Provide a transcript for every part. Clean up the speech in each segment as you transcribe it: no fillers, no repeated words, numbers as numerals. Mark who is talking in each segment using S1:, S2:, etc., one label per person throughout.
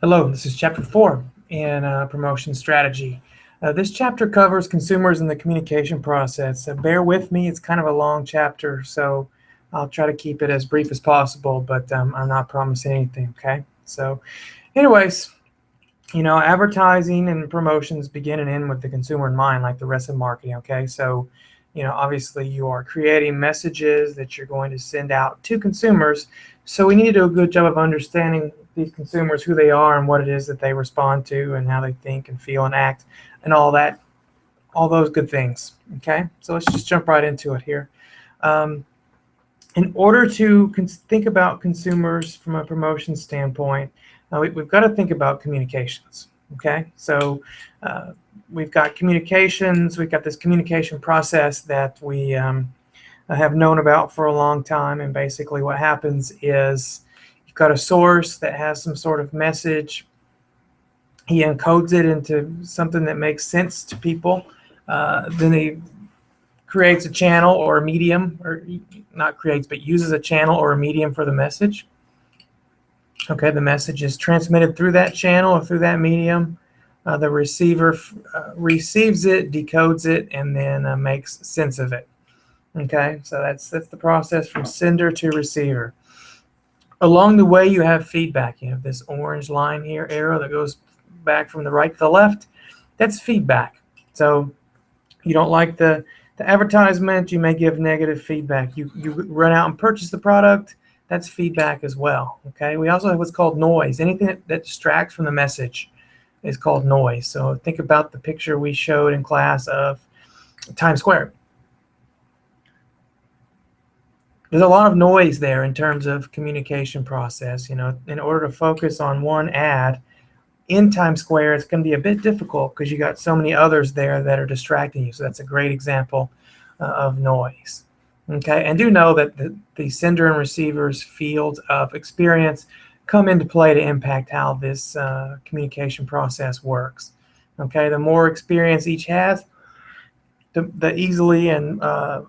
S1: Hello, this is Chapter 4 in Promotion Strategy. This chapter covers consumers in the communication process. Bear with me, it's kind of a long chapter, so I'll try to keep it as brief as possible, but I'm not promising anything, okay? So, anyways, advertising and promotions begin and end with the consumer in mind, like the rest of marketing, okay? So, obviously you are creating messages that you're going to send out to consumers. So we need to do a good job of understanding these consumers, who they are and what it is that they respond to and how they think and feel and act and all that, all those good things, okay? So let's just jump right into it here. In order to think about consumers from a promotion standpoint, we've got to think about communications, okay? So we've got communications, we've got this communication process that we have known about for a long time, and basically what happens is you've got a source that has some sort of message. He encodes it into something that makes sense to people. Then he creates a channel or a medium, or not creates, but uses a channel or a medium for the message. Okay, the message is transmitted through that channel or through that medium. The receiver receives it, decodes it, and then makes sense of it. Okay, so that's the process from sender to receiver. Along the way, you have feedback. You have this orange line here, arrow that goes back from the right to the left. That's feedback. So you don't like the advertisement, you may give negative feedback. You run out and purchase the product, that's feedback as well. Okay, we also have what's called noise. Anything that distracts from the message is called noise. So think about the picture we showed in class of Times Square. There's a lot of noise there in terms of communication process. In order to focus on one ad in Times Square, it's going to be a bit difficult because you got so many others there that are distracting you. So that's a great example of noise. Okay, and do know that the sender and receiver's fields of experience come into play to impact how this communication process works. Okay, the more experience each has, the easily and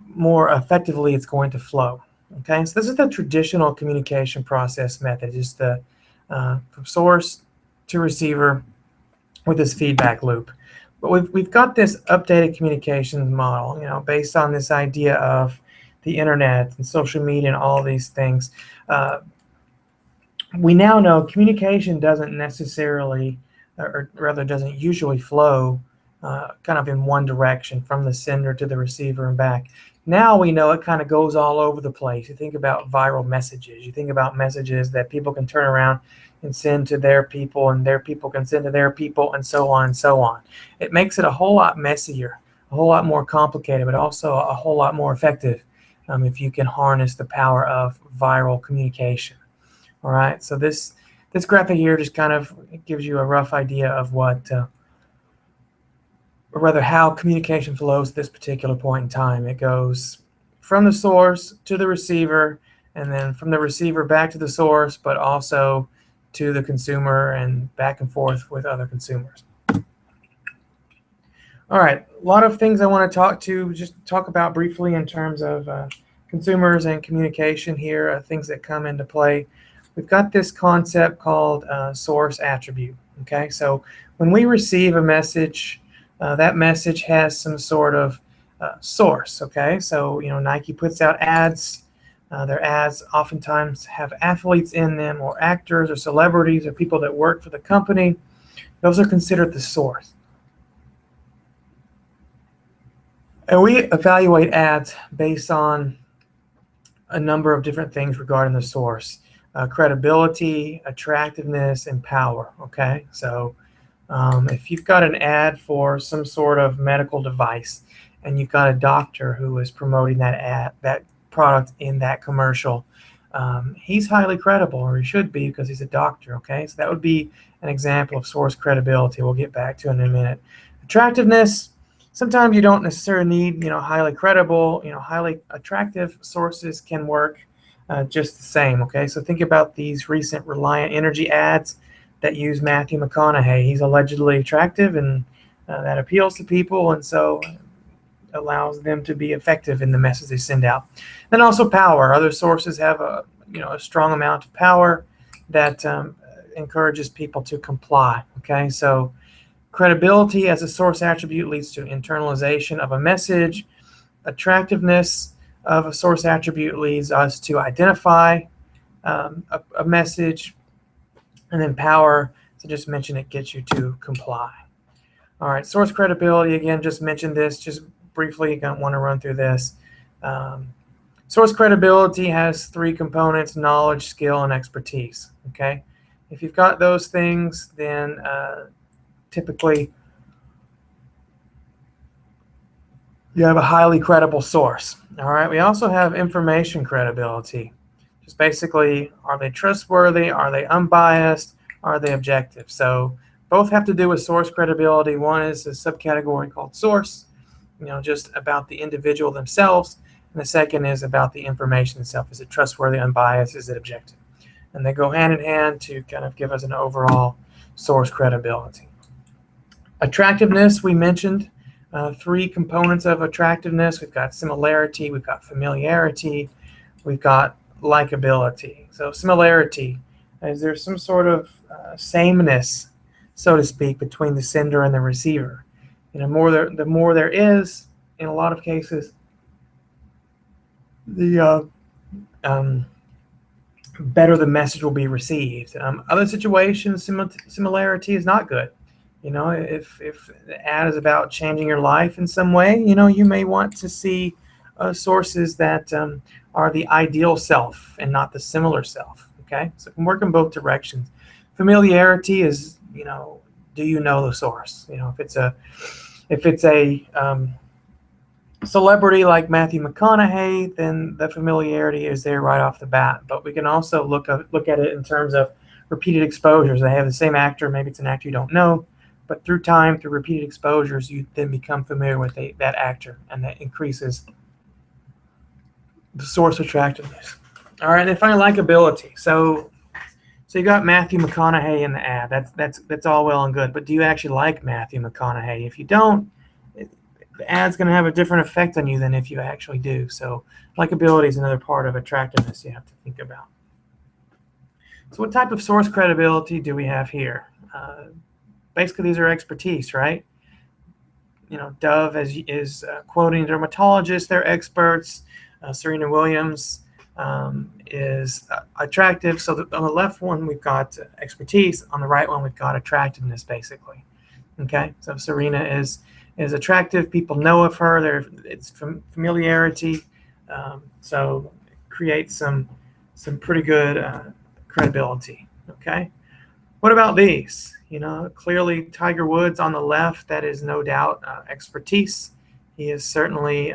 S1: more effectively it's going to flow. Okay, so this is the traditional communication process method, just the from source to receiver with this feedback loop. But we've got this updated communications model, based on this idea of the internet and social media and all these things. We now know communication doesn't necessarily, or rather doesn't usually flow kind of in one direction from the sender to the receiver and back. Now we know it kind of goes all over the place. You think about viral messages. You think about messages that people can turn around and send to their people, and their people can send to their people, and so on and so on. It makes it a whole lot messier, a whole lot more complicated, but also a whole lot more effective if you can harness the power of viral communication. All right, so this graphic here just kind of gives you a rough idea of what or rather how communication flows at this particular point in time. It goes from the source to the receiver, and then from the receiver back to the source, but also to the consumer and back and forth with other consumers. All right, a lot of things I want to just talk about briefly in terms of consumers and communication here, things that come into play. We've got this concept called source attribute. Okay, so when we receive a message, that message has some sort of source. Okay, so Nike puts out ads. Their ads oftentimes have athletes in them, or actors, or celebrities, or people that work for the company. Those are considered the source. And we evaluate ads based on a number of different things regarding the source: credibility, attractiveness, and power. Okay, so if you've got an ad for some sort of medical device, and you've got a doctor who is promoting that product in that commercial, he's highly credible, or he should be, because he's a doctor. Okay, so that would be an example of source credibility. We'll get back to in a minute. Attractiveness. Sometimes you don't necessarily need highly credible. Highly attractive sources can work just the same. Okay, so think about these recent Reliant Energy ads that use Matthew McConaughey. He's allegedly attractive, and that appeals to people, and so allows them to be effective in the message they send out. Then also power. Other sources have a strong amount of power that encourages people to comply. Okay, so credibility as a source attribute leads to internalization of a message. Attractiveness of a source attribute leads us to identify a message. And then power, to just mention it, gets you to comply. All right, source credibility, again, just mentioned this just briefly. Don't want to run through this. Source credibility has three components: knowledge, skill, and expertise. Okay, if you've got those things, then typically you have a highly credible source. All right, we also have information credibility. Just basically, are they trustworthy? Are they unbiased? Are they objective? So both have to do with source credibility. One is a subcategory called source, just about the individual themselves. And the second is about the information itself. Is it trustworthy, unbiased? Is it objective? And they go hand in hand to kind of give us an overall source credibility. Attractiveness, we mentioned. Three components of attractiveness. We've got similarity, we've got familiarity, we've got likability. So similarity, is there some sort of sameness, so to speak, between the sender and the receiver? The more there is, in a lot of cases, the better the message will be received. Other situations, similarity is not good. If the ad is about changing your life in some way, you may want to see sources that are the ideal self and not the similar self. Okay, so it can work in both directions. Familiarity is, do you know the source? If it's a celebrity like Matthew McConaughey, then the familiarity is there right off the bat. But we can also look at it in terms of repeated exposures. They have the same actor, maybe it's an actor you don't know, but through time, through repeated exposures, you then become familiar with that actor, and that increases the source attractiveness. All right, and finally, likability. So you got Matthew McConaughey in the ad. That's all well and good, but do you actually like Matthew McConaughey? If you don't, the ad's going to have a different effect on you than if you actually do. So likability is another part of attractiveness you have to think about. So what type of source credibility do we have here? Basically, these are expertise, right? Dove is quoting dermatologists, they're experts. Serena Williams is attractive. So on the left one, we've got expertise. On the right one, we've got attractiveness, basically. Okay, so Serena is attractive. People know of her. It's familiarity. So it creates some pretty good credibility. Okay, what about these? Clearly Tiger Woods on the left, that is no doubt expertise. He is certainly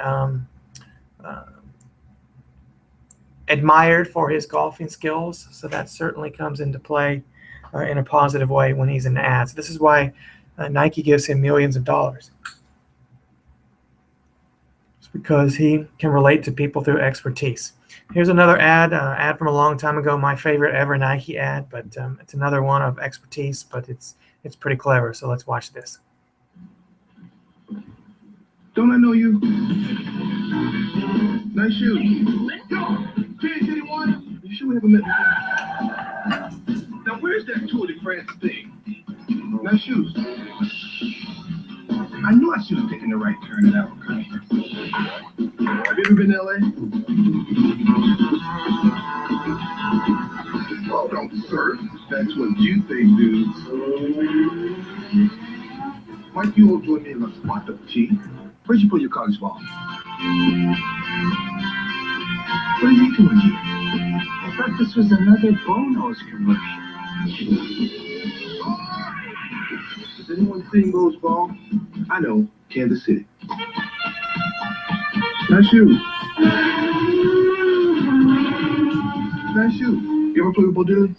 S1: admired for his golfing skills, so that certainly comes into play in a positive way when he's in ads. This is why Nike gives him millions of dollars. It's because he can relate to people through expertise. Here's another ad from a long time ago, my favorite ever Nike ad, but it's another one of expertise, but it's pretty clever, so let's watch this.
S2: Don't I know you? Nice shoes. Anyone? You sure we haven't met before? Now where's that Tour de France thing? Nice shoes. I knew I should have taken the right turn at Albuquerque. Have you ever been to LA? Oh, don't surf. That's what you think, dude. Might you all join me in a spot of tea? Where'd you put your college ball? What are you doing here? I thought this was another Bono's commercial. Has anyone seen Rose Ball? I know, Kansas City. Nice shoes. Nice shoes. You ever play with Bo Diddley?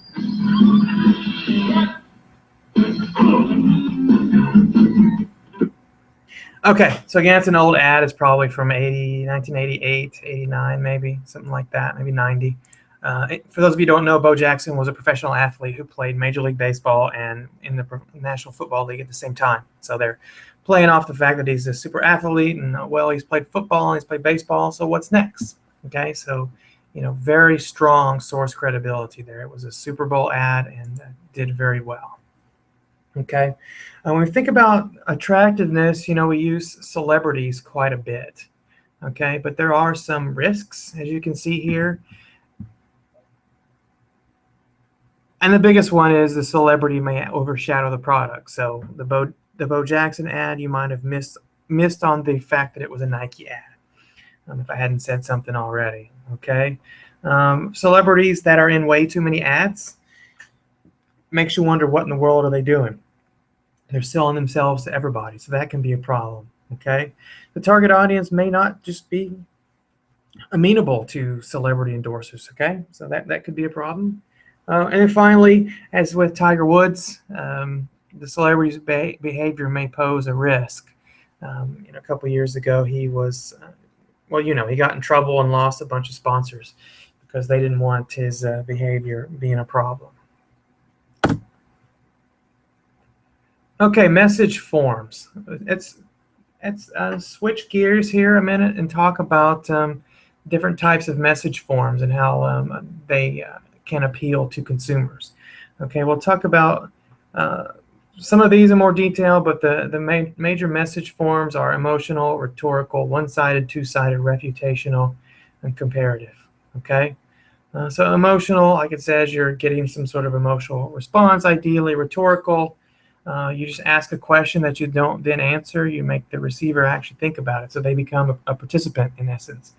S1: Okay, so again, it's an old ad. It's probably from 1988, 89, maybe, something like that, maybe 90. For those of you who don't know, Bo Jackson was a professional athlete who played Major League Baseball and in the National Football League at the same time. So they're playing off the fact that he's a super athlete and, he's played football and he's played baseball, so what's next? Okay, so, very strong source credibility there. It was a Super Bowl ad, and did very well. Okay, when we think about attractiveness, we use celebrities quite a bit. Okay, but there are some risks, as you can see here. And the biggest one is the celebrity may overshadow the product. So the Bo Jackson ad, you might have missed on the fact that it was a Nike ad, if I hadn't said something already. Okay, celebrities that are in way too many ads makes you wonder, what in the world are they doing? They're selling themselves to everybody, so that can be a problem. Okay, the target audience may not just be amenable to celebrity endorsers. Okay, so that could be a problem. And then finally, as with Tiger Woods, the celebrity's behavior may pose a risk. A couple of years ago, he was, he got in trouble and lost a bunch of sponsors because they didn't want his behavior being a problem. Okay, message forms. Let's switch gears here a minute and talk about different types of message forms and how they can appeal to consumers. Okay, we'll talk about some of these in more detail, but the major message forms are emotional, rhetorical, one-sided, two-sided, reputational, and comparative. Okay, so emotional, like it says, you're getting some sort of emotional response, ideally rhetorical. You just ask a question that you don't then answer. You make the receiver actually think about it, so they become a participant in essence.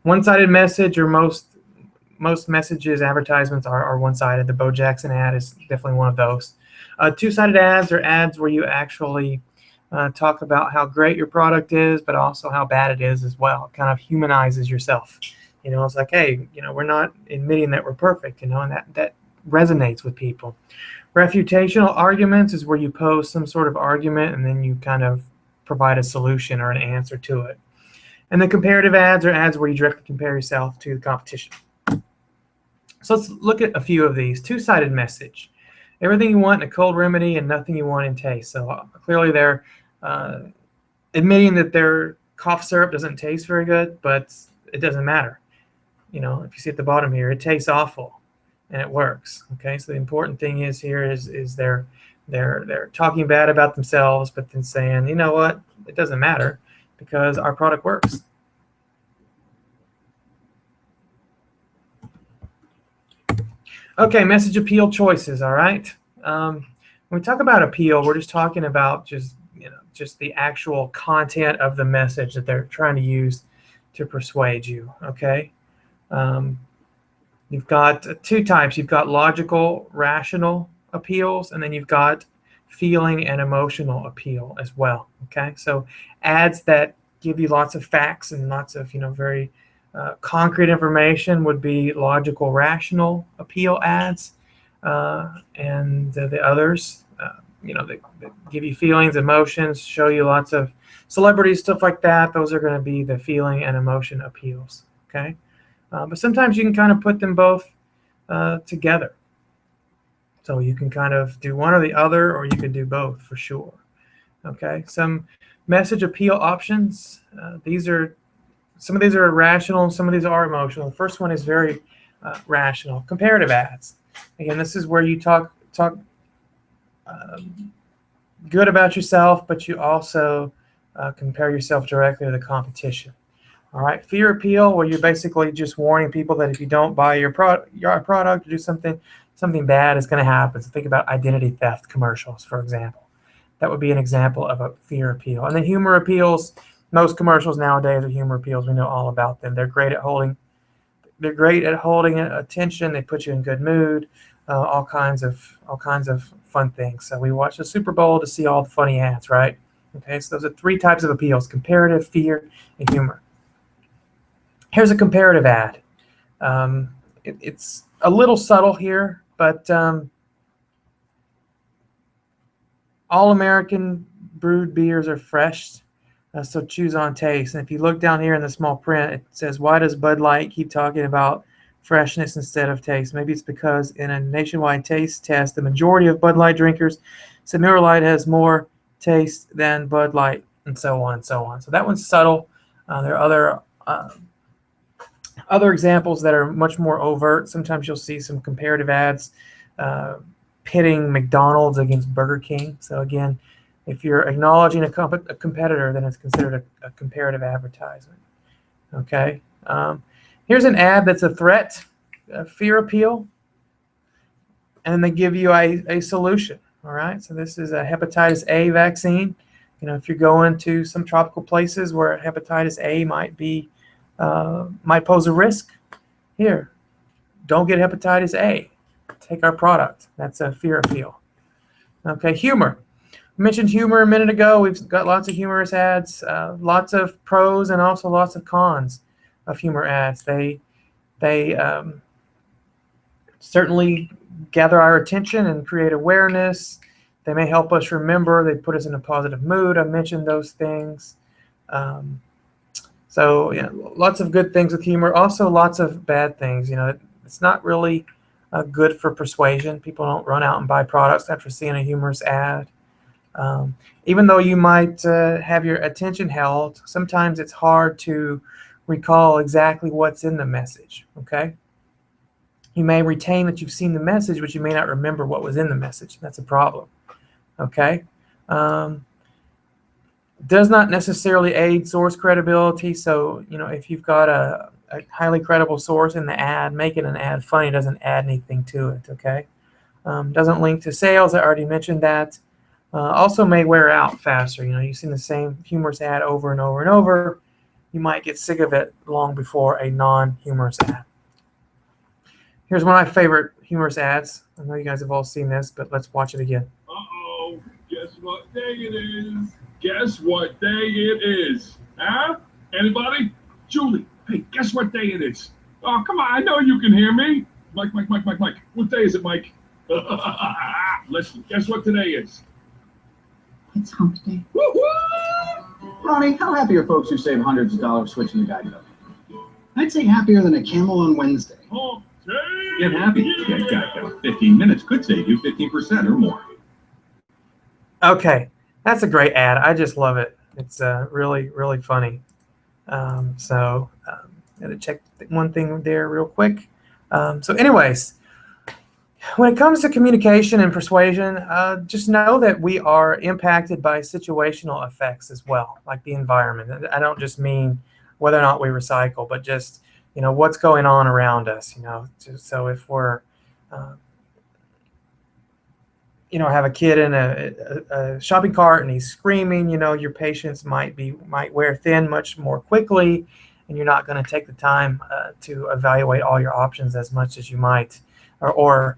S1: One-sided message, or most messages, advertisements are one-sided. The Bo Jackson ad is definitely one of those. Two-sided ads are ads where you actually talk about how great your product is, but also how bad it is as well. It kind of humanizes yourself. It's like, hey, we're not admitting that we're perfect, and that resonates with people. Refutational arguments is where you pose some sort of argument and then you kind of provide a solution or an answer to it. And the comparative ads are ads where you directly compare yourself to the competition. So let's look at a few of these. Two-sided message. Everything you want in a cold remedy and nothing you want in taste. So clearly they're admitting that their cough syrup doesn't taste very good, but it doesn't matter. If you see at the bottom here, it tastes awful and it works. Okay, so the important thing is they're talking bad about themselves, but then saying, you know what, it doesn't matter because our product works. Okay, message appeal choices. All right. When we talk about appeal, we're just talking about just the actual content of the message that they're trying to use to persuade you. Okay. You've got two types. You've got logical, rational appeals, and then you've got feeling and emotional appeal as well. Okay, so ads that give you lots of facts and lots of very concrete information would be logical, rational appeal ads, and the others, that give you feelings, emotions, show you lots of celebrities, stuff like that. Those are going to be the feeling and emotion appeals. Okay. But sometimes you can kind of put them both together. So you can kind of do one or the other, or you could do both for sure. Okay, some message appeal options. Some of these are rational, some of these are emotional. The first one is very rational. Comparative ads. Again, this is where you talk good about yourself, but you also compare yourself directly to the competition. All right, fear appeal, where you're basically just warning people that if you don't buy your product or do something bad is going to happen. So think about identity theft commercials, for example. That would be an example of a fear appeal. And then humor appeals. Most commercials nowadays are humor appeals. We know all about them. They're great at holding attention. They put you in good mood. All kinds of fun things. So we watch the Super Bowl to see all the funny ads, right? Okay, so those are three types of appeals: comparative, fear, and humor. Here's a comparative ad. It's a little subtle here, but all American brewed beers are fresh, so choose on taste. And if you look down here in the small print, it says, why does Bud Light keep talking about freshness instead of taste? Maybe it's because in a nationwide taste test, the majority of Bud Light drinkers said Miller Lite has more taste than Bud Light, and so on and so on. So that one's subtle. There are other examples that are much more overt. Sometimes you'll see some comparative ads pitting McDonald's against Burger King. So again, if you're acknowledging a competitor, then it's considered a comparative advertisement. Okay. Here's an ad that's a threat, a fear appeal, and then they give you a solution. All right. So this is a hepatitis A vaccine. You know, if you're going to some tropical places where hepatitis A might pose a risk, here, don't get hepatitis A. Take our product. That's a fear appeal. Okay, humor. I mentioned humor a minute ago. We've got lots of humorous ads, lots of pros and also lots of cons of humor ads. They certainly gather our attention and create awareness. They may help us remember. They put us in a positive mood. I mentioned those things. So yeah, lots of good things with humor. Also, lots of bad things. You know, it's not really good for persuasion. People don't run out and buy products after seeing a humorous ad. Even though you might have your attention held, sometimes it's hard to recall exactly what's in the message. Okay. You may retain that you've seen the message, but you may not remember what was in the message. That's a problem. Okay. Does not necessarily aid source credibility. So, you know, if you've got a highly credible source in the ad, making an ad funny doesn't add anything to it. Okay. Doesn't link to sales. I already mentioned that. Also may wear out faster. You know, you've seen the same humorous ad over and over and over. You might get sick of it long before a non-humorous ad. Here's one of my favorite humorous ads. I know you guys have all seen this, but let's watch it again.
S3: Uh-oh, guess what day it is? Guess what day it is? Huh? Anybody? Julie, hey, guess what day it is? Oh, come on, I know you can hear me. Mike. What day is it, Mike? Listen, guess what today is?
S4: It's hump day.
S3: Woo-hoo!
S4: Ronnie, how happy are folks who save hundreds of dollars switching to Geico? I'd say happier than a camel on Wednesday.
S3: Hump day!
S5: Get happy. Get Geico. 15 minutes could save you 15% or more.
S1: Okay, that's a great ad. I just love it. It's really, really funny. Gotta check one thing there real quick. So anyways, when it comes to communication and persuasion, just know that we are impacted by situational effects as well, like the environment. I don't just mean whether or not we recycle, but just, you know, what's going on around us, you know. So if we're, you know, have a kid in a shopping cart and he's screaming, you know, your patience might wear thin much more quickly, and you're not going to take the time to evaluate all your options as much as you might, or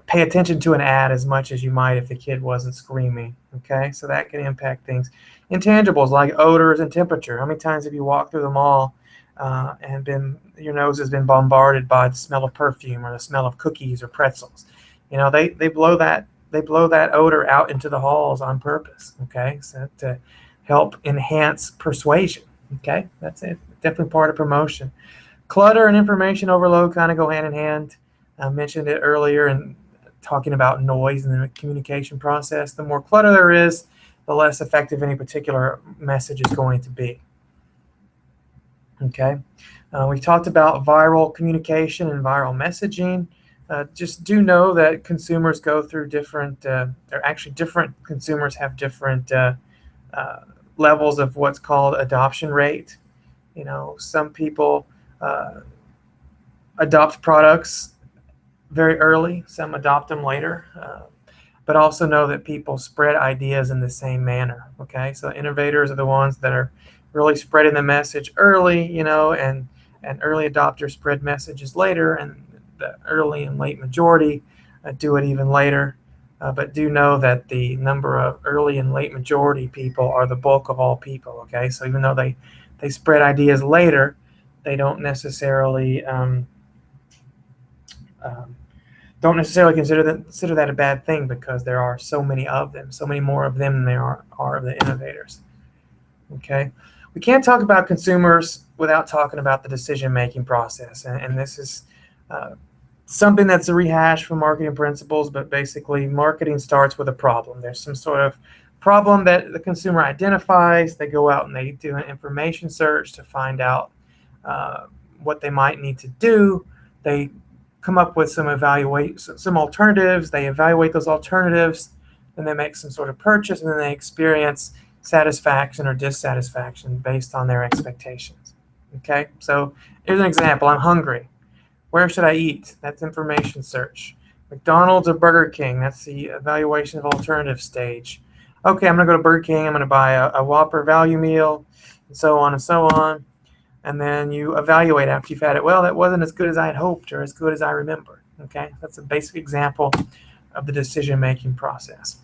S1: pay attention to an ad as much as you might if the kid wasn't screaming. Okay, so that can impact things. Intangibles like odors and temperature. How many times have you walked through the mall and your nose has been bombarded by the smell of perfume or the smell of cookies or pretzels? You know, they blow that odor out into the halls on purpose. Okay, so to help enhance persuasion. Okay, that's it. Definitely part of promotion. Clutter and information overload kind of go hand in hand. I mentioned it earlier in talking about noise in the communication process. The more clutter there is, the less effective any particular message is going to be. Okay, we talked about viral communication and viral messaging. Just do know that consumers go through different consumers have different levels of what's called adoption rate. You know, some people adopt products very early, some adopt them later, but also know that people spread ideas in the same manner. Okay, so innovators are the ones that are really spreading the message early, you know, and early adopters spread messages later, and the early and late majority do it even later. But do know that the number of early and late majority people are the bulk of all people. Okay, so even though they spread ideas later, they don't necessarily consider that a bad thing, because there are so many of them, so many more of them than there are of the innovators. Okay, we can't talk about consumers without talking about the decision-making process, and this is something that's a rehash from marketing principles, but basically marketing starts with a problem. There's some sort of problem that the consumer identifies. They go out and they do an information search to find out what they might need to do. They come up with some alternatives. They evaluate those alternatives, then they make some sort of purchase, and then they experience satisfaction or dissatisfaction based on their expectations. Okay, so here's an example. I'm hungry. Where should I eat? That's information search. McDonald's or Burger King? That's the evaluation of alternative stage. Okay, I'm going to go to Burger King. I'm going to buy a Whopper value meal, and so on and so on. And then you evaluate after you've had it. Well, that wasn't as good as I had hoped or as good as I remembered. Okay, that's a basic example of the decision-making process.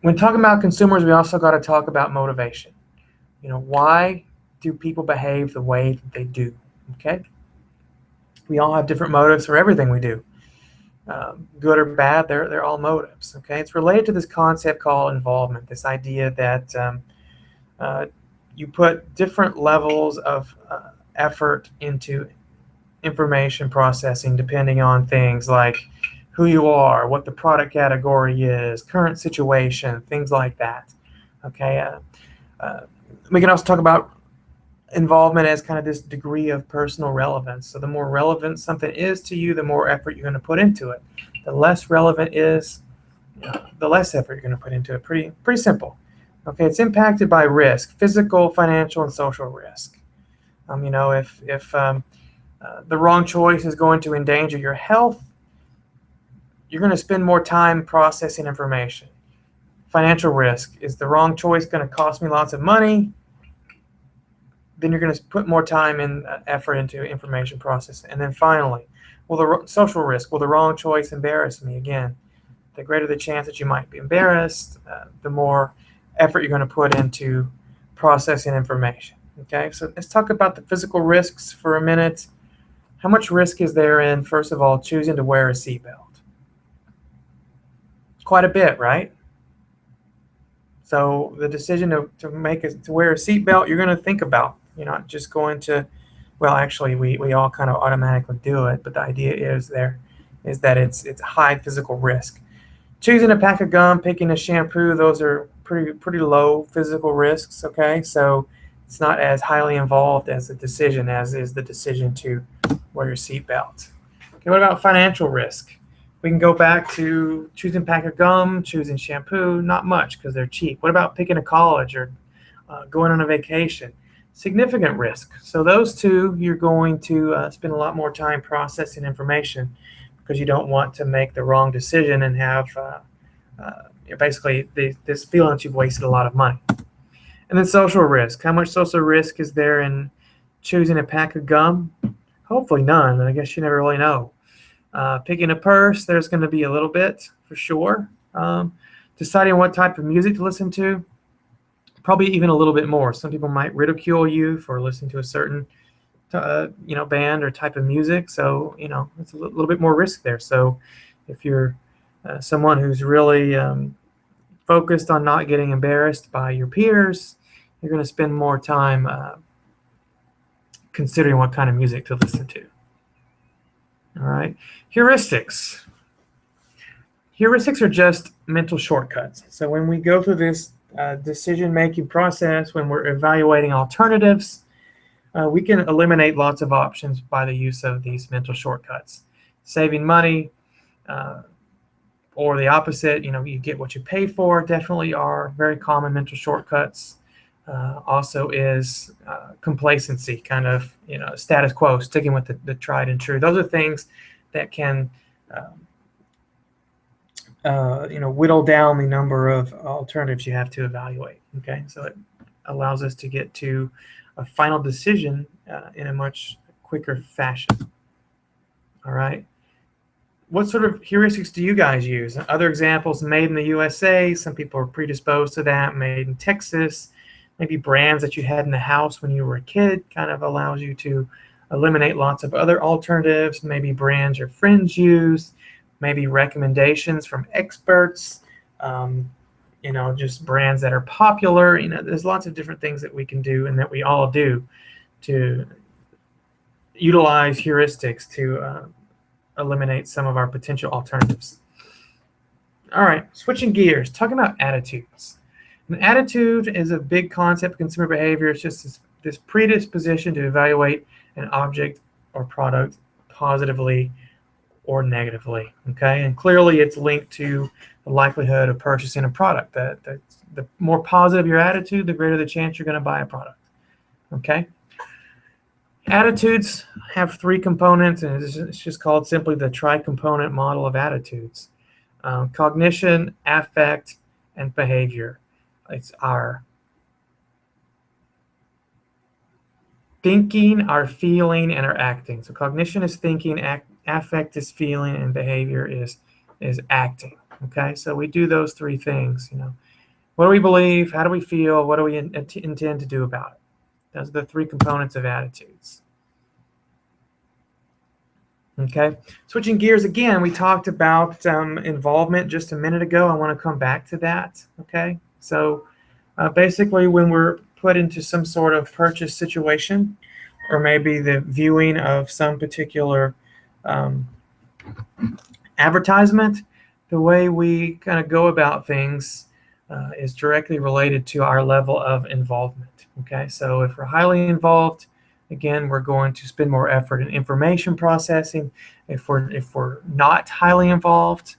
S1: When talking about consumers, we also got to talk about motivation. Why do people behave the way that they do? Okay, we all have different motives for everything we do. Good or bad, they're all motives. Okay, it's related to this concept called involvement. This idea that you put different levels of effort into information processing depending on things like who you are, what the product category is, current situation, things like that. Okay, we can also talk about involvement as kind of this degree of personal relevance. So the more relevant something is to you, the more effort you're going to put into it. The less relevant is, the less effort you're going to put into it. Pretty simple. Okay, it's impacted by risk, physical, financial, and social risk. If the wrong choice is going to endanger your health, you're going to spend more time processing information. Financial risk, is the wrong choice going to cost me lots of money? Then you're going to put more time and effort into information processing. And then finally, the social risk, will the wrong choice embarrass me? Again, the greater the chance that you might be embarrassed, the more effort you're going to put into processing information. Okay, so let's talk about the physical risks for a minute. How much risk is there in, first of all, choosing to wear a seatbelt? Quite a bit, right? So the decision to wear a seatbelt, you're going to think about. You're not just going to, well, actually, we all kind of automatically do it, but the idea is that it's high physical risk. Choosing a pack of gum, picking a shampoo, those are pretty low physical risks. Okay, so it's not as highly involved as the decision as is the decision to wear your seatbelt. Okay, what about financial risk? We can go back to choosing a pack of gum, choosing shampoo, not much because they're cheap. What about picking a college or going on a vacation? Significant risk. So those two, you're going to spend a lot more time processing information because you don't want to make the wrong decision and have basically this feeling that you've wasted a lot of money. And then social risk. How much social risk is there in choosing a pack of gum? Hopefully none. I guess you never really know. Picking a purse, there's going to be a little bit for sure. Deciding what type of music to listen to, probably even a little bit more. Some people might ridicule you for listening to a certain band or type of music. So it's a little bit more risk there. So if you're someone who's really focused on not getting embarrassed by your peers, you're going to spend more time considering what kind of music to listen to. All right. Heuristics. Heuristics are just mental shortcuts. So when we go through this decision-making process, when we're evaluating alternatives, we can eliminate lots of options by the use of these mental shortcuts. Saving money, or the opposite, you get what you pay for, definitely are very common mental shortcuts. Also is complacency, kind of, status quo, sticking with the tried and true. Those are things that can, whittle down the number of alternatives you have to evaluate. Okay, so it allows us to get to a final decision in a much quicker fashion. All right. What sort of heuristics do you guys use? Other examples, made in the USA. Some people are predisposed to that. Made in Texas. Maybe brands that you had in the house when you were a kid kind of allows you to eliminate lots of other alternatives. Maybe brands your friends use. Maybe recommendations from experts. Just brands that are popular. There's lots of different things that we can do and that we all do to utilize heuristics to eliminate some of our potential alternatives. All right, switching gears, talking about attitudes. An attitude is a big concept of consumer behavior. It's just this predisposition to evaluate an object or product positively or negatively. Okay, and clearly it's linked to the likelihood of purchasing a product. The more positive your attitude, the greater the chance you're going to buy a product. Okay. Attitudes have three components, and it's just called simply the tri-component model of attitudes. Cognition, affect, and behavior. It's our thinking, our feeling, and our acting. So cognition is thinking, affect is feeling, and behavior is acting. Okay, so we do those three things. What do we believe? How do we feel? What do we intend to do about it? Those are the three components of attitudes. Okay, switching gears again, we talked about involvement just a minute ago. I want to come back to that. Okay, so basically when we're put into some sort of purchase situation, or maybe the viewing of some particular advertisement, the way we kind of go about things is directly related to our level of involvement. Okay, so if we're highly involved, again, we're going to spend more effort in information processing. If we're not highly involved,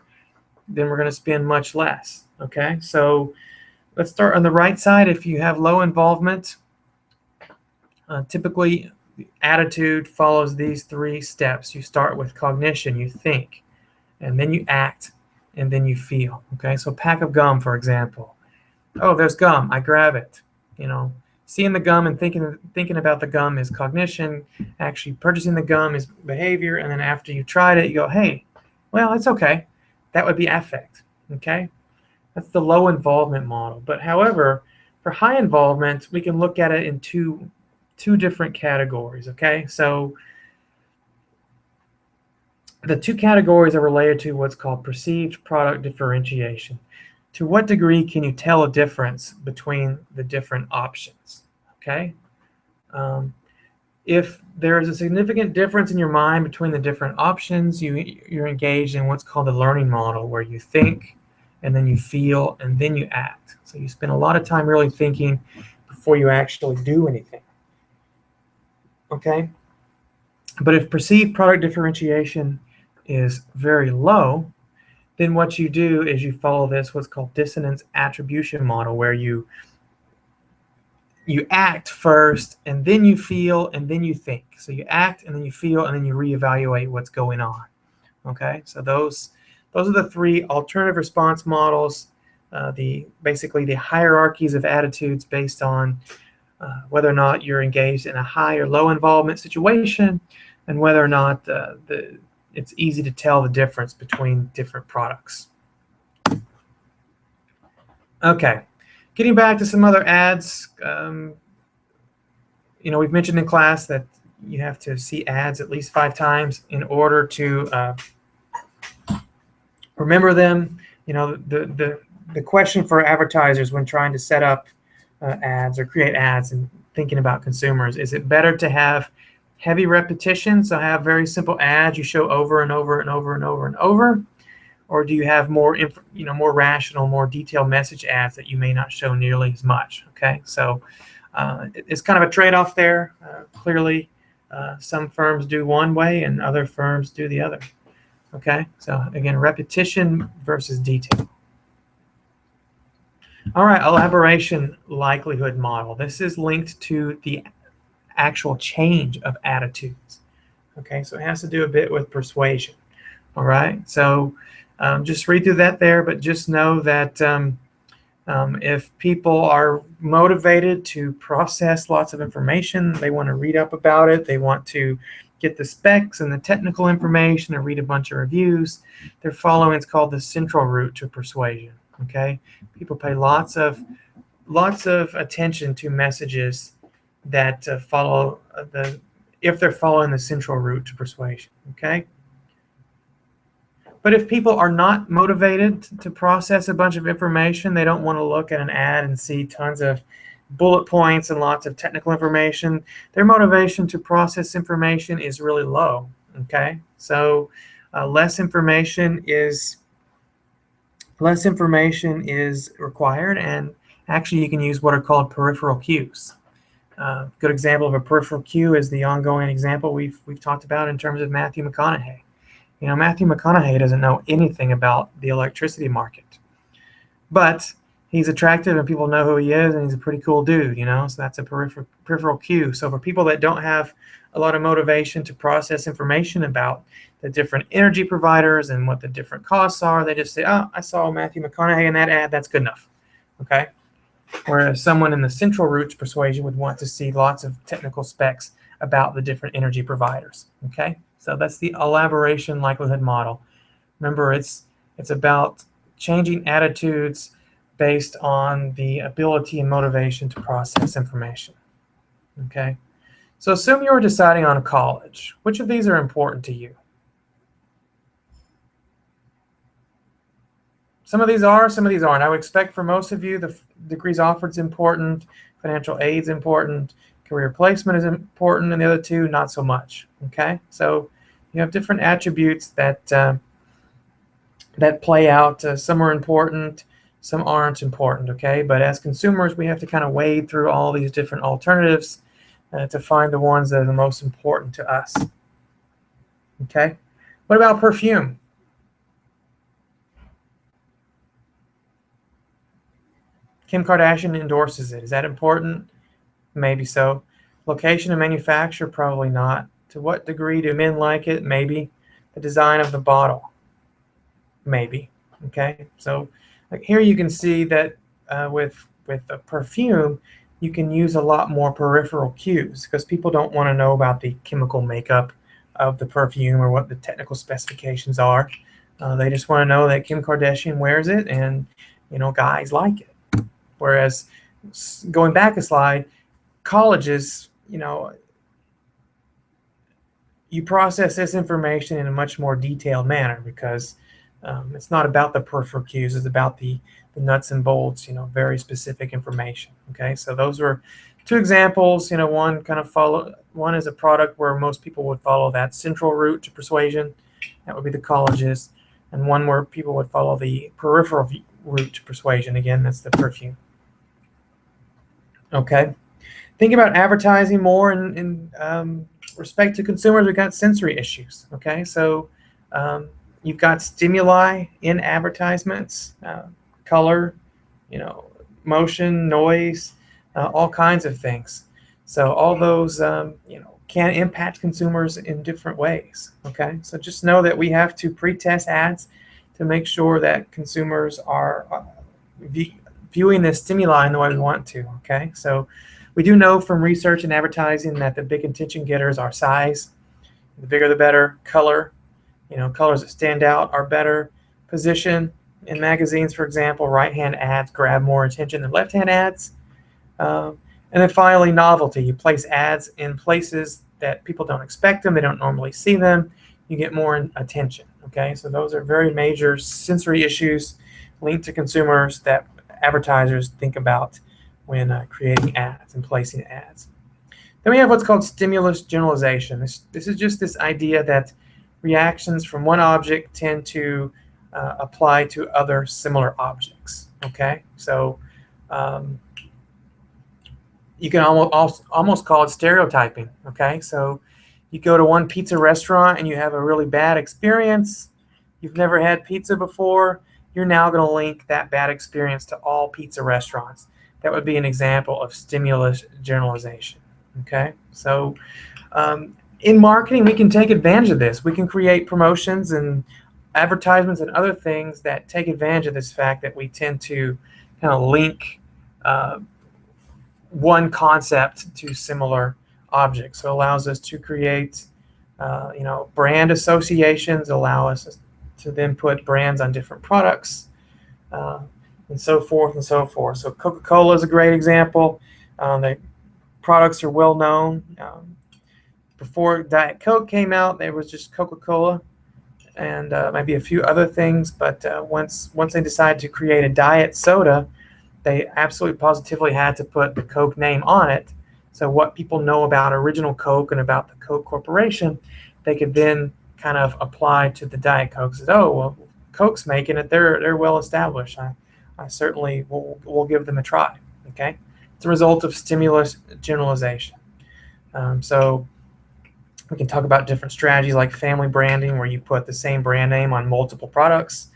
S1: then we're going to spend much less. Okay, so let's start on the right side. If you have low involvement, typically attitude follows these three steps. You start with cognition, you think, and then you act, and then you feel. Okay, so a pack of gum, for example. Oh, there's gum. I grab it. Seeing the gum and thinking about the gum is cognition. Actually purchasing the gum is behavior. And then after you tried it, you go, hey, well, it's okay. That would be affect. Okay, that's the low involvement model. But however, for high involvement, we can look at it in two different categories. Okay, so the two categories are related to what's called perceived product differentiation. To what degree can you tell a difference between the different options? Okay. If there is a significant difference in your mind between the different options, you're engaged in what's called the learning model, where you think, and then you feel, and then you act. So you spend a lot of time really thinking before you actually do anything. Okay. But if perceived product differentiation is very low, then what you do is you follow this what's called dissonance attribution model, where you act first, and then you feel, and then you think. So you act, and then you feel, and then you reevaluate what's going on. Okay, so those are the three alternative response models. Basically the hierarchies of attitudes based on whether or not you're engaged in a high or low involvement situation, and whether or not it's easy to tell the difference between different products. Okay, getting back to some other ads. We've mentioned in class that you have to see ads at least 5 times in order to remember them. The question for advertisers when trying to set up ads or create ads and thinking about consumers, is it better to have heavy repetition, so have very simple ads you show over and over and over and over and over, or do you have more rational, more detailed message ads that you may not show nearly as much? Okay, so it's kind of a trade-off there. Clearly, some firms do one way and other firms do the other. Okay, so again, repetition versus detail. All right, elaboration likelihood model. This is linked to the actual change of attitudes. Okay, so it has to do a bit with persuasion. All right, so just read through that there, but just know that if people are motivated to process lots of information, they want to read up about it, they want to get the specs and the technical information and read a bunch of reviews, they're following, it's called the central route to persuasion. Okay, people pay lots of attention to messages that follow if they're following the central route to persuasion. Okay, but if people are not motivated to process a bunch of information, they don't want to look at an ad and see tons of bullet points and lots of technical information, their motivation to process information is really low. Okay, so less information is required, and actually you can use what are called peripheral cues. Good example of a peripheral cue is the ongoing example we've talked about in terms of Matthew McConaughey. You know, Matthew McConaughey doesn't know anything about the electricity market, but he's attractive and people know who he is, and he's a pretty cool dude, you know, so that's a peripheral cue. So for people that don't have a lot of motivation to process information about the different energy providers and what the different costs are, they just say, oh, I saw Matthew McConaughey in that ad, that's good enough, okay? Whereas someone in the central route to persuasion would want to see lots of technical specs about the different energy providers, okay? So that's the elaboration likelihood model. Remember, it's about changing attitudes based on the ability and motivation to process information, okay? So assume you're deciding on a college. Which of these are important to you? Some of these are, some of these aren't. I would expect for most of you, the degrees offered is important, financial aid is important, career placement is important, and the other two, not so much, okay? So you have different attributes that that play out. Some are important, some aren't important, okay? But as consumers, we have to kind of wade through all these different alternatives to find the ones that are the most important to us, okay? What about perfume? Kim Kardashian endorses it. Is that important? Maybe so. Location and manufacture? Probably not. To what degree do men like it? Maybe. The design of the bottle? Maybe. Okay. So like here you can see that with a perfume, you can use a lot more peripheral cues because people don't want to know about the chemical makeup of the perfume or what the technical specifications are. They just want to know that Kim Kardashian wears it and, you know, guys like it. Whereas going back a slide, colleges, you know, you process this information in a much more detailed manner because it's not about the peripheral cues, it's about the nuts and bolts, you know, very specific information. Okay, so those were two examples. You know, one is a product where most people would follow that central route to persuasion, that would be the colleges, and one where people would follow the peripheral route to persuasion. Again, that's the perfume. Okay, think about advertising more in respect to consumers. We've got sensory issues. Okay, so you've got stimuli in advertisements, color, you know, motion, noise, all kinds of things. So all those, you know, can impact consumers in different ways. Okay, so just know that we have to pre-test ads to make sure that consumers are viewing the stimuli in the way we want to. Okay, so we do know from research and advertising that the big attention getters are size. The bigger the better. Color, you know, colors that stand out are better. Position in magazines, for example, right-hand ads grab more attention than left-hand ads. And then finally, novelty. You place ads in places that people don't expect them. They don't normally see them. You get more attention. Okay, so those are very major sensory issues linked to consumers that advertisers think about when creating ads and placing ads. Then we have what's called stimulus generalization. This is just this idea that reactions from one object tend to apply to other similar objects. Okay, so you can almost call it stereotyping. Okay, so you go to one pizza restaurant and you have a really bad experience. You've never had pizza before. You're now going to link that bad experience to all pizza restaurants. That would be an example of stimulus generalization. Okay, so in marketing, we can take advantage of this. We can create promotions and advertisements and other things that take advantage of this fact that we tend to kind of link one concept to similar objects. So it allows us to create, you know, brand associations, allow us to then put brands on different products, and so forth and so forth. So Coca-Cola is a great example. The products are well known. Before Diet Coke came out, there was just Coca-Cola and maybe a few other things. But once they decided to create a diet soda, they absolutely positively had to put the Coke name on it. So what people know about original Coke and about the Coke Corporation, they could then kind of apply to the Diet Coke. Says, oh, well, Coke's making it. They're well established. I certainly will give them a try. Okay, It's a result of stimulus generalization. So we can talk about different strategies like family branding, where you put the same brand name on multiple products.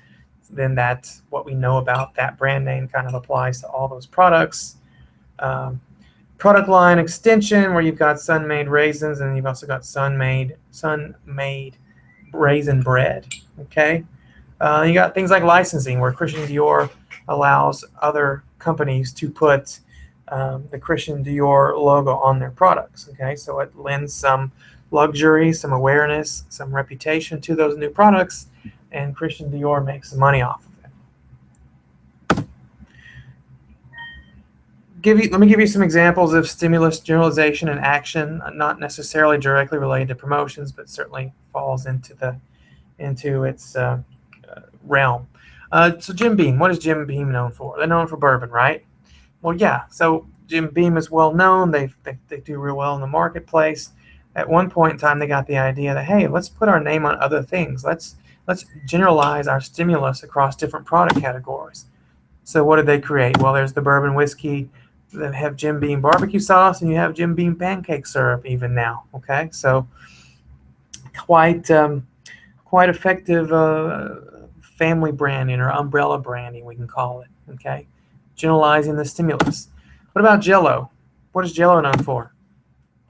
S1: Then that's what we know about that brand name kind of applies to all those products. Product line extension, where you've got Sun-Maid raisins, and you've also got Sun-Maid raisin bread. Okay, you got things like licensing, where Christian Dior allows other companies to put the Christian Dior logo on their products. Okay, so it lends some luxury, some awareness, some reputation to those new products, and Christian Dior makes some money off of it. Let me give you some examples of stimulus generalization and action, not necessarily directly related to promotions, but certainly falls into its realm. So Jim Beam, what is Jim Beam known for? They're known for bourbon, right? Well, yeah. So Jim Beam is well known. They do real well in the marketplace. At one point in time, they got the idea that, hey, let's put our name on other things. Let's generalize our stimulus across different product categories. So what did they create? Well, there's the bourbon whiskey. They have Jim Beam barbecue sauce, and you have Jim Beam pancake syrup even now. Okay, so quite effective family branding or umbrella branding, we can call it. Okay, generalizing the stimulus. What about Jell-O? What is Jell-O known for?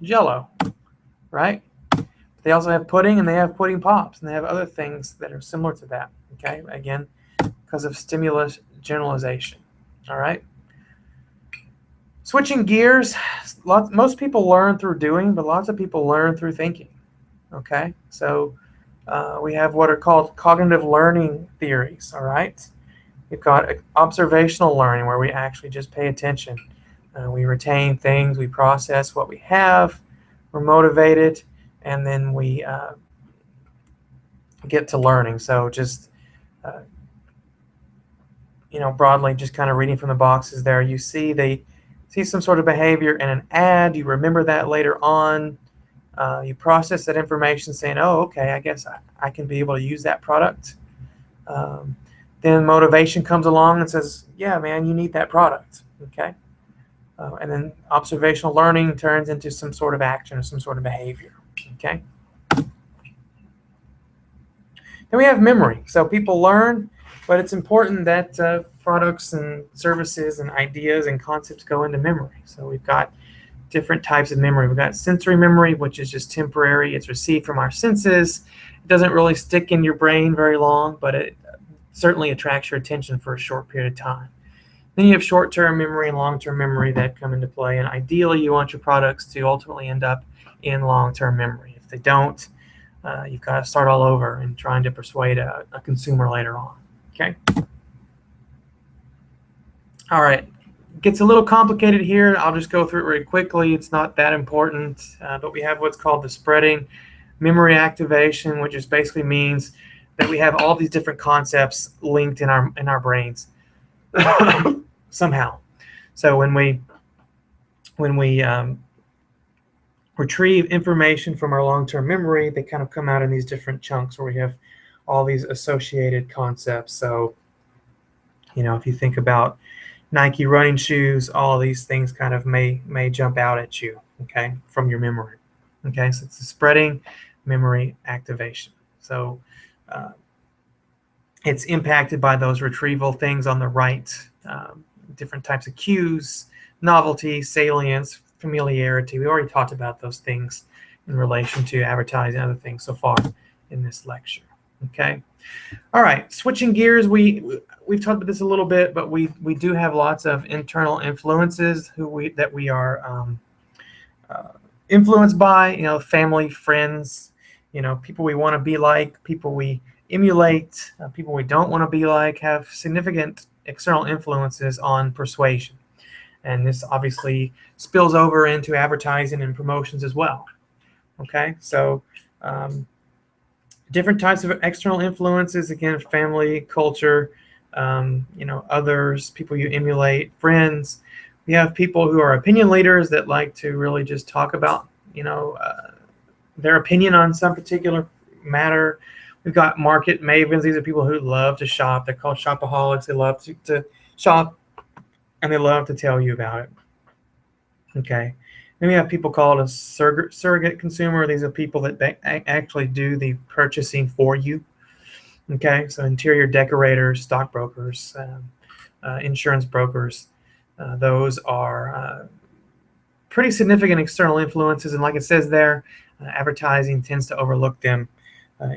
S1: Jell-O, right? They also have pudding, and they have pudding pops, and they have other things that are similar to that. Okay, again, because of stimulus generalization. All right. Switching gears, most people learn through doing, but lots of people learn through thinking. Okay, so we have what are called cognitive learning theories. All right, we've got observational learning, where we actually just pay attention. We retain things, we process what we have, we're motivated, and then we get to learning. So just broadly, just kind of reading from the boxes there, you see some sort of behavior in an ad, you remember that later on, you process that information saying, oh, okay, I guess I can be able to use that product. Then motivation comes along and says, yeah, man, you need that product. Okay. And then observational learning turns into some sort of action or some sort of behavior. Okay. Then we have memory. So people learn, but it's important that products and services and ideas and concepts go into memory. So we've got different types of memory. We've got sensory memory, which is just temporary. It's received from our senses. It doesn't really stick in your brain very long, but it certainly attracts your attention for a short period of time. Then you have short-term memory and long-term memory that come into play. And ideally, you want your products to ultimately end up in long-term memory. If they don't, you've got to start all over and trying to persuade a consumer later on. Okay. All right. Gets a little complicated here. I'll just go through it really quickly. It's not that important, but we have what's called the spreading memory activation, which just basically means that we have all these different concepts linked in our brains somehow. So when we retrieve information from our long-term memory, they kind of come out in these different chunks where we have all these associated concepts. So, if you think about Nike running shoes, all of these things kind of may jump out at you, okay, from your memory. Okay, so it's a spreading memory activation. So it's impacted by those retrieval things on the right, different types of cues, novelty, salience, familiarity. We already talked about those things in relation to advertising and other things so far in this lecture. Okay. All right. Switching gears, we've talked about this a little bit, but we do have lots of internal influences that we are influenced by. Family, friends, people we want to be like, people we emulate, people we don't want to be like, have significant external influences on persuasion. And this obviously spills over into advertising and promotions as well. Okay, so different types of external influences, again, family, culture, others, people you emulate, friends. We have people who are opinion leaders that like to really just talk about, their opinion on some particular matter. We've got market mavens. These are people who love to shop. They're called shopaholics. They love to shop, and they love to tell you about it. Okay. Then we have people called a surrogate consumer. These are people that actually do the purchasing for you. Okay, so interior decorators, stockbrokers, insurance brokers, those are pretty significant external influences. And like it says there, advertising tends to overlook them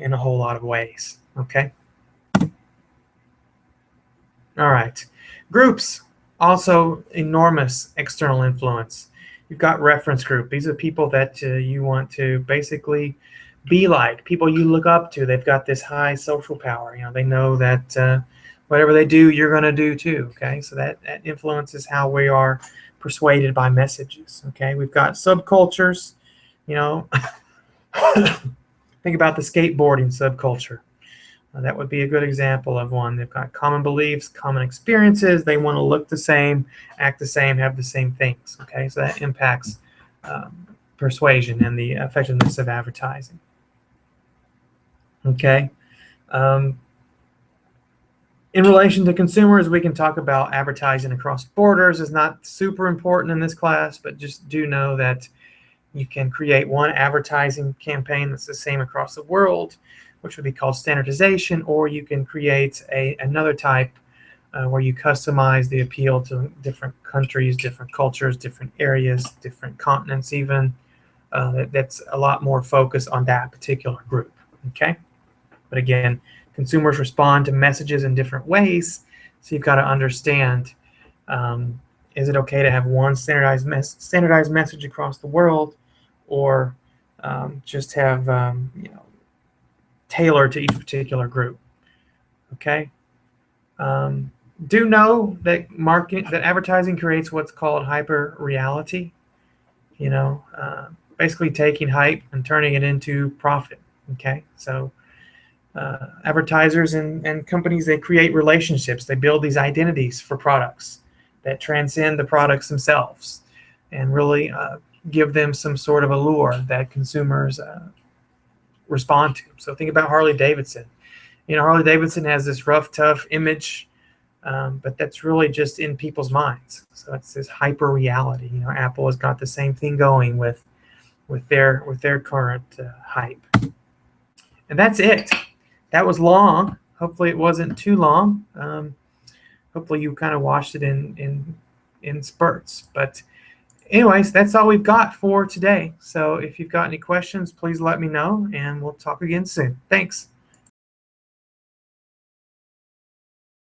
S1: in a whole lot of ways. Okay. All right. Groups, also enormous external influence. You've got reference group. These are people that you want to basically be like, people you look up to. They've got this high social power. You know, they know that whatever they do, you're going to do too. Okay, so that influences how we are persuaded by messages. Okay, we've got subcultures. You know, think about the skateboarding subculture. That would be a good example of one. They've got common beliefs, common experiences. They want to look the same, act the same, have the same things. Okay, so that impacts persuasion and the effectiveness of advertising. Okay. In relation to consumers, we can talk about advertising across borders. Is not super important in this class, but just do know that you can create one advertising campaign that's the same across the world, which would be called standardization, or you can create another type where you customize the appeal to different countries, different cultures, different areas, different continents even. That's a lot more focused on that particular group. Okay. But again, consumers respond to messages in different ways, so you've got to understand, is it okay to have one standardized message across the world, or just have tailored to each particular group? Okay. Do know that advertising creates what's called hyper reality. You know, basically taking hype and turning it into profit. Okay, so advertisers and companies, they create relationships. They build these identities for products that transcend the products themselves and really give them some sort of allure that consumers respond to. So think about Harley Davidson. You know, Harley Davidson has this rough, tough image, but that's really just in people's minds. So it's this hyper reality. You know, Apple has got the same thing going with their current hype. And that's it. That was long. Hopefully it wasn't too long. Hopefully you kind of watched it in spurts. But anyways, that's all we've got for today. So if you've got any questions, please let me know, and we'll talk again soon. Thanks.